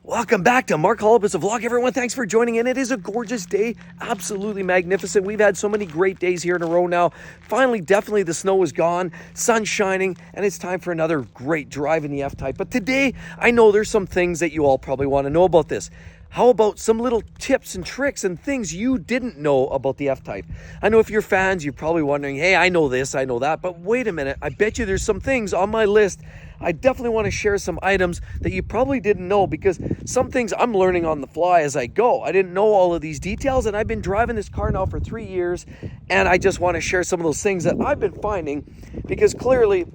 Welcome back to Mark Holubetz vlog, everyone. Thanks for joining in. It is a gorgeous day, absolutely magnificent. We've had so many great days here in a row now. Finally, definitely the snow is gone, sun's shining, and it's time for another great drive in the F-Type. But today, I know there's some things that you all probably want to know about this. How about some little tips and tricks and things you didn't know about the F-Type? I know if you're fans, you're probably wondering, hey, I know this, I know that, but wait a minute, I bet you there's some things on my list. I definitely want to share some items that you probably didn't know, because some things I'm learning on the fly as I go. I didn't know all of these details, and I've been driving this car now for 3 years, and I just want to share some of those things that I've been finding, because clearly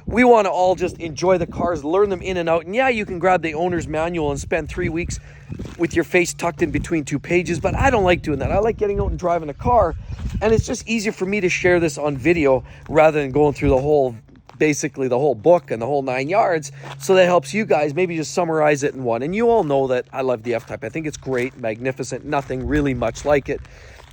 we want to all just enjoy the cars, learn them in and out. And yeah, you can grab the owner's manual and spend 3 weeks with your face tucked in between 2 pages, but I don't like doing that. I like getting out and driving a car, and it's just easier for me to share this on video rather than going through basically the whole book and the whole 9 yards. So that helps you guys maybe just summarize it in one. And you all know that I love the F-Type. I think it's great, magnificent, nothing really much like it.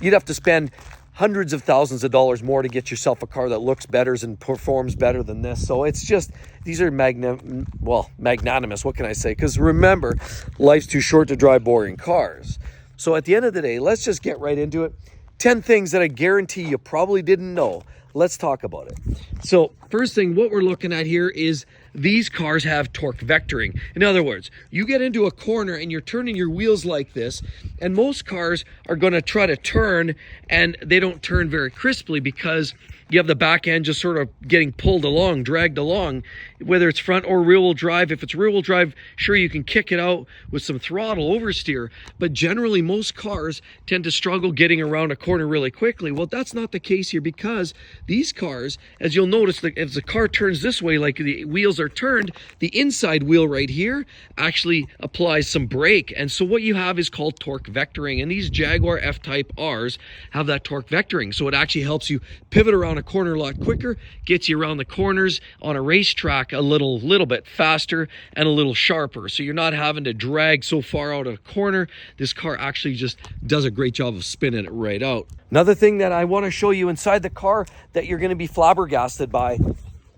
You'd have to spend hundreds of thousands of dollars more to get yourself a car that looks better and performs better than this. So it's just, these are magnanimous, what can I say? Because remember, life's too short to drive boring cars. So at the end of the day, let's just get right into it. 10 things that I guarantee you probably didn't know. Let's talk about it. So first thing, what we're looking at here is these cars have torque vectoring. In other words, you get into a corner and you're turning your wheels like this, and most cars are going to try to turn, and they don't turn very crisply because you have the back end just sort of getting pulled along, dragged along, whether it's front or rear-wheel drive. If it's rear-wheel drive, sure, you can kick it out with some throttle oversteer, but generally most cars tend to struggle getting around a corner really quickly. Well, that's not the case here, because these cars, as you'll notice, as the car turns this way, like the wheels are turned, the inside wheel right here actually applies some brake. And so what you have is called torque vectoring, and these Jaguar F-Type Rs have that torque vectoring. So it actually helps you pivot around a corner a lot quicker, gets you around the corners on a racetrack a little bit faster and a little sharper. So you're not having to drag so far out of a corner. This car actually just does a great job of spinning it right out. Another thing that I want to show you inside the car that you're going to be flabbergasted by.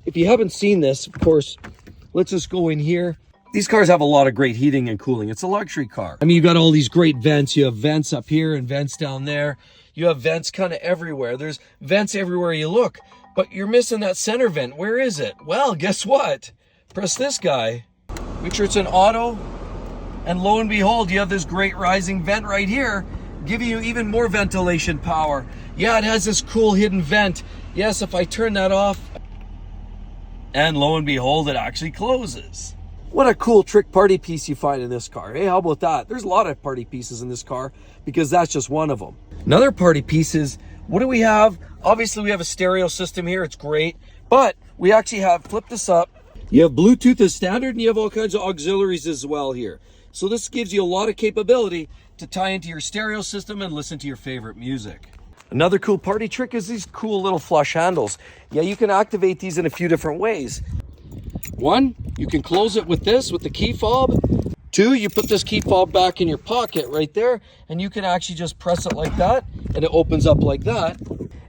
If you haven't seen this, of course, let's just go in here. These cars have a lot of great heating and cooling. It's a luxury car. I mean, you got all these great vents. You have vents up here and vents down there. You have vents kind of everywhere. There's vents everywhere you look, but you're missing that center vent. Where is it? Well, guess what? Press this guy. Make sure it's an auto, and lo and behold, you have this great rising vent right here, giving you even more ventilation power. Yeah, it has this cool hidden vent. Yes, if I turn that off, and lo and behold, it actually closes. What a cool trick party piece you find in this car. Hey, how about that? There's a lot of party pieces in this car, because that's just one of them. Another party piece is, what do we have? Obviously, we have a stereo system here. It's great. But we actually have, flip this up. You have Bluetooth as standard, and you have all kinds of auxiliaries as well here. So this gives you a lot of capability to tie into your stereo system and listen to your favorite music. Another cool party trick is these cool little flush handles. Yeah, you can activate these in a few different ways. One, you can close it with this, with the key fob. Two, you put this key fob back in your pocket right there, and you can actually just press it like that, and it opens up like that.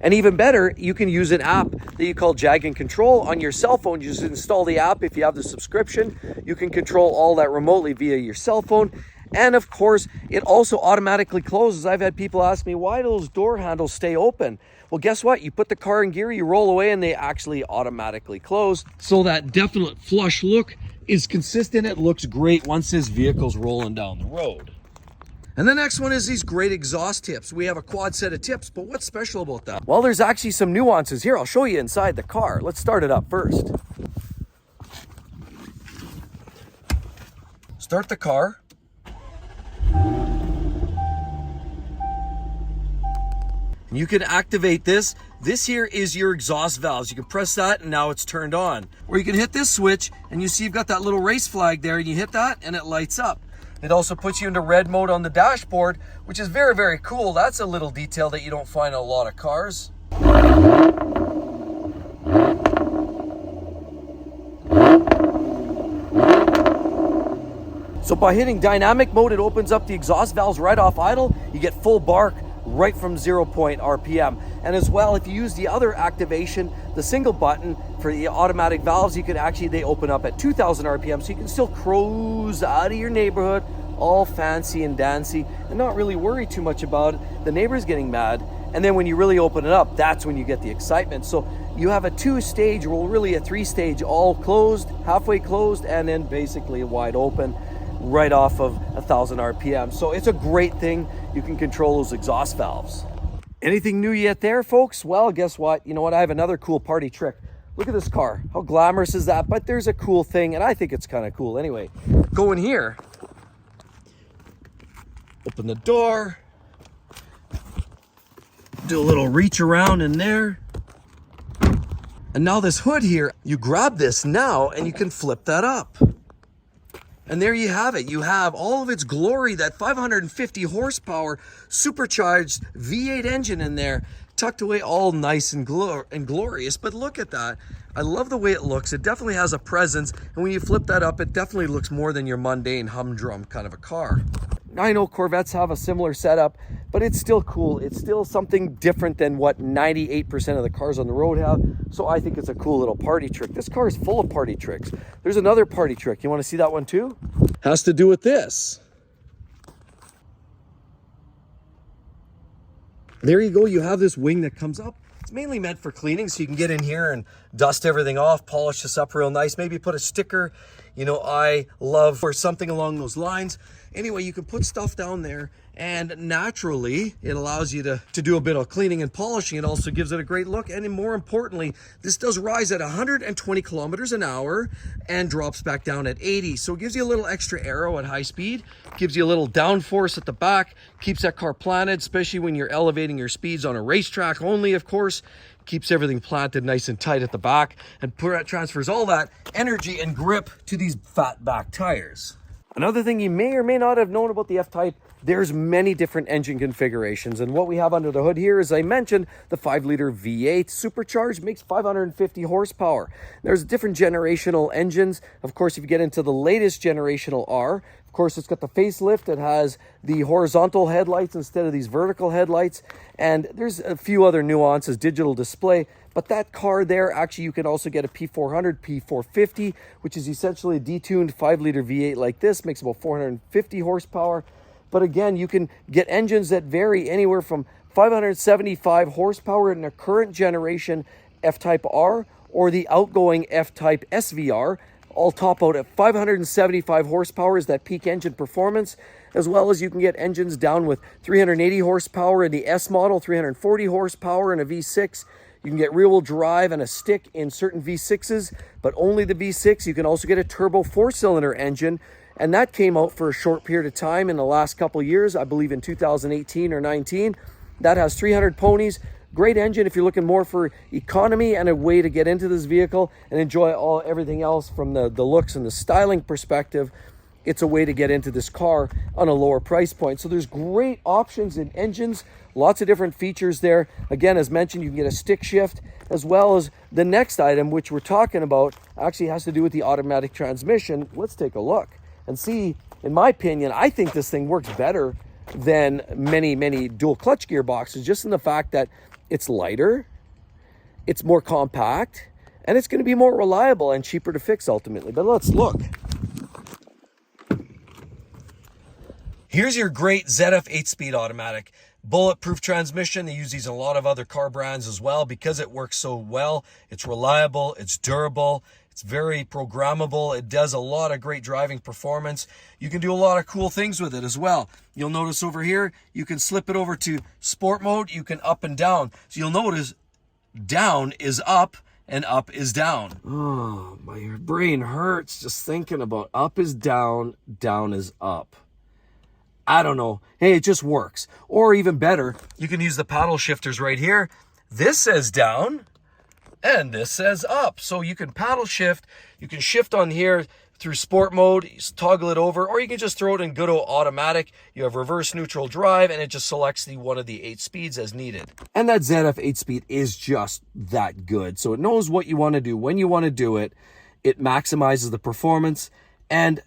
And even better, you can use an app that you call Jag and Control on your cell phone. You just install the app. If you have the subscription, you can control all that remotely via your cell phone. And of course, it also automatically closes. I've had people ask me, why do those door handles stay open? Well, guess what? You put the car in gear, you roll away, and they actually automatically close. So that definite flush look is consistent. It looks great once this vehicle's rolling down the road. And the next one is these great exhaust tips. We have a quad set of tips, but what's special about that? Well, there's actually some nuances here. I'll show you inside the car. Let's start it up first. Start the car. You can activate this. This here is your exhaust valves. You can press that and now it's turned on. Or you can hit this switch and you see you've got that little race flag there, and you hit that and it lights up. It also puts you into red mode on the dashboard, which is very, very cool. That's a little detail that you don't find in a lot of cars. So by hitting dynamic mode, it opens up the exhaust valves right off idle. You get full bark right from 0 RPM. And as well, if you use the other activation, the single button for the automatic valves, you can actually, they open up at 2000 RPM, so you can still cruise out of your neighborhood all fancy and dancy and not really worry too much about the neighbors getting mad. And then when you really open it up, that's when you get the excitement. So you have a 2-stage, well, really a 3-stage, all closed, halfway closed, and then basically wide open right off of 1000 RPM. So it's a great thing. You can control those exhaust valves. Anything new yet there, folks? Well, guess what? You know what? I have another cool party trick. Look at this car. How glamorous is that? But there's a cool thing, and I think it's kind of cool anyway. Go in here, open the door, do a little reach around in there. And now this hood here, you grab this now and you can flip that up. And there you have it. You have all of its glory, that 550 horsepower supercharged V8 engine in there, tucked away all nice and glorious. But look at that. I love the way it looks. It definitely has a presence. And when you flip that up, it definitely looks more than your mundane humdrum kind of a car. I know Corvettes have a similar setup, but it's still cool. It's still something different than what 98% of the cars on the road have. So I think it's a cool little party trick. This car is full of party tricks. There's another party trick. You want to see that one too? Has to do with this. There you go. You have this wing that comes up. It's mainly meant for cleaning, so you can get in here and dust everything off, polish this up real nice, maybe put a sticker, you know, I love, or something along those lines. Anyway, you can put stuff down there, and naturally it allows you to do a bit of cleaning and polishing. It also gives it a great look, and more importantly, this does rise at 120 kilometers an hour and drops back down at 80. So it gives you a little extra aero at high speed, gives you a little downforce at the back, keeps that car planted, especially when you're elevating your speeds on a racetrack only, of course. Keeps everything planted nice and tight at the back, and transfers all that energy and grip to these fat back tires. Another thing you may or may not have known about the F-Type, there's many different engine configurations. And what we have under the hood here, as I mentioned, the 5-liter V8 supercharged makes 550 horsepower. There's different generational engines. Of course, if you get into the latest generational R, of course, it's got the facelift. It has the horizontal headlights instead of these vertical headlights. And there's a few other nuances, digital display. But that car there, actually, you can also get a P400, P450, which is essentially a detuned 5-liter V8 like this, makes about 450 horsepower. But again, you can get engines that vary anywhere from 575 horsepower in the current generation F-Type R or the outgoing F-Type SVR, all top out at 575 horsepower is that peak engine performance, as well as you can get engines down with 380 horsepower in the S model, 340 horsepower in a V6. You can get rear-wheel drive and a stick in certain V6s, but only the V6. You can also get a turbo 4-cylinder engine, and that came out for a short period of time in the last couple of years, I believe in 2018 or 19. That has 300 ponies. Great engine if you're looking more for economy and a way to get into this vehicle and enjoy everything else from the looks and the styling perspective. It's a way to get into this car on a lower price point. So there's great options in engines, lots of different features there. Again, as mentioned, you can get a stick shift, as well as the next item, which we're talking about, actually has to do with the automatic transmission. Let's take a look and see. In my opinion, I think this thing works better than many dual clutch gearboxes, just in the fact that it's lighter, it's more compact, and it's going to be more reliable and cheaper to fix ultimately. But let's look. Here's your great ZF 8-speed automatic. Bulletproof transmission. They use these in a lot of other car brands as well because it works so well. It's reliable, it's durable, it's very programmable. It does a lot of great driving performance. You can do a lot of cool things with it as well. You'll notice over here, you can slip it over to sport mode. You can up and down. So you'll notice down is up and up is down. Oh, my brain hurts just thinking about up is down, down is up. I don't know. Hey, it just works. Or even better, you can use the paddle shifters right here. This says down and this says up. So you can paddle shift. You can shift on here through sport mode, you toggle it over, or you can just throw it in good old automatic. You have reverse neutral drive and it just selects one of the 8 speeds as needed. And that ZF 8-speed is just that good. So it knows what you want to do, when you want to do it. It maximizes the performance. And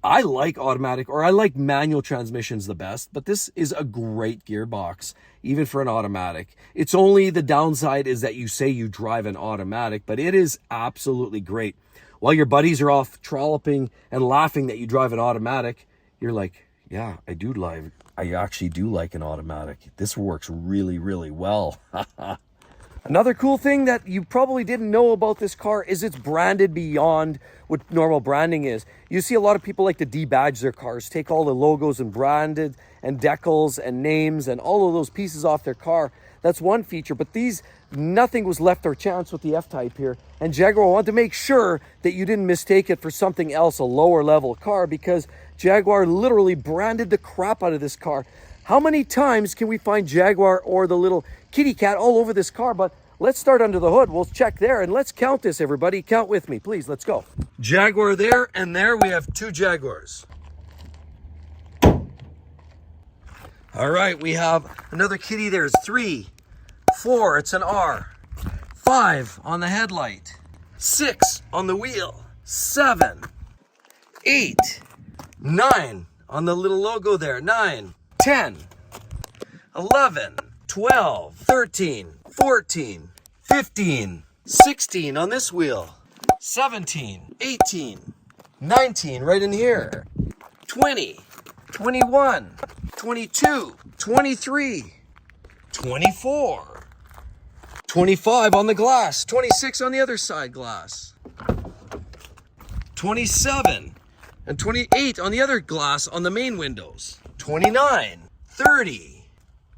I like automatic, or I like manual transmissions the best, but this is a great gearbox, even for an automatic. It's only the downside is that you say you drive an automatic, but it is absolutely great. While your buddies are off trolloping and laughing that you drive an automatic, you're like, yeah, I actually do like an automatic. This works really, really well. Another cool thing that you probably didn't know about this car is it's branded beyond what normal branding is. You see a lot of people like to debadge their cars, take all the logos and branded and decals and names and all of those pieces off their car. That's one feature, but nothing was left or chance with the F-Type here. And Jaguar wanted to make sure that you didn't mistake it for something else, a lower level car, because Jaguar literally branded the crap out of this car. How many times can we find Jaguar or the little kitty cat all over this car? But let's start under the hood. We'll check there and let's count this, everybody. Count with me, please. Let's go. Jaguar there, and there we have 2 Jaguars. All right, we have another kitty. There's 3, 4, it's an R. 5 on the headlight. 6 on the wheel. 7, 8, 9 on the little logo there. 9, 10, 11, 12, 13, 14, 15, 16 on this wheel. 17, 18, 19 right in here. 20, 21, 22, 23, 24, 25 on the glass, 26 on the other side glass, 27 and 28 on the other glass on the main windows, 29, 30,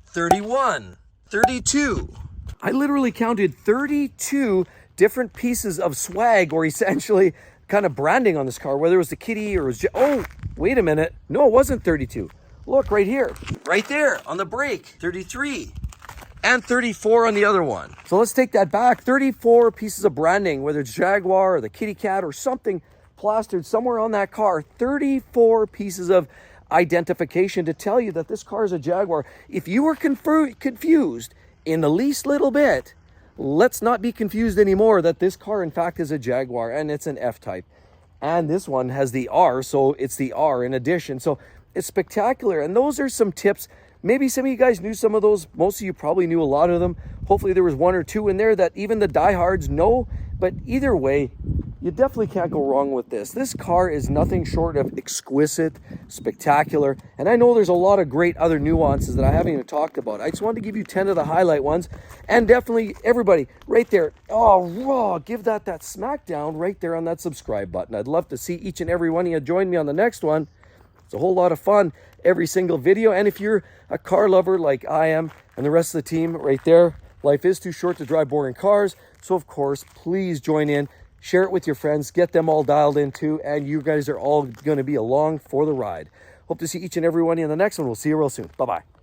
31, 32. I literally counted 32 different pieces of swag, or essentially kind of branding on this car, whether it was the kitty or it was oh, wait a minute. No, it wasn't 32. Look right here, right there on the brake, 33 and 34 on the other one. So let's take that back. 34 pieces of branding, whether it's Jaguar or the kitty cat or something plastered somewhere on that car. 34 pieces of identification to tell you that this car is a Jaguar. If you were confused in the least little bit, let's not be confused anymore that this car in fact is a Jaguar, and it's an F-Type. And this one has the R, so it's the R in addition. So it's spectacular. And those are some tips. Maybe some of you guys knew some of those. Most of you probably knew a lot of them. Hopefully there was 1 or 2 in there that even the diehards know. But either way, you definitely can't go wrong with this. This car is nothing short of exquisite, spectacular. And I know there's a lot of great other nuances that I haven't even talked about. I just wanted to give you 10 of the highlight ones. And definitely, everybody, right there, oh, raw, give that smack down right there on that subscribe button. I'd love to see each and every one of you join me on the next one. It's a whole lot of fun every single video. And if you're a car lover like I am and the rest of the team right there, life is too short to drive boring cars. So, of course, please join in. Share it with your friends. Get them all dialed in too. And you guys are all going to be along for the ride. Hope to see each and every one of you in the next one. We'll see you real soon. Bye-bye.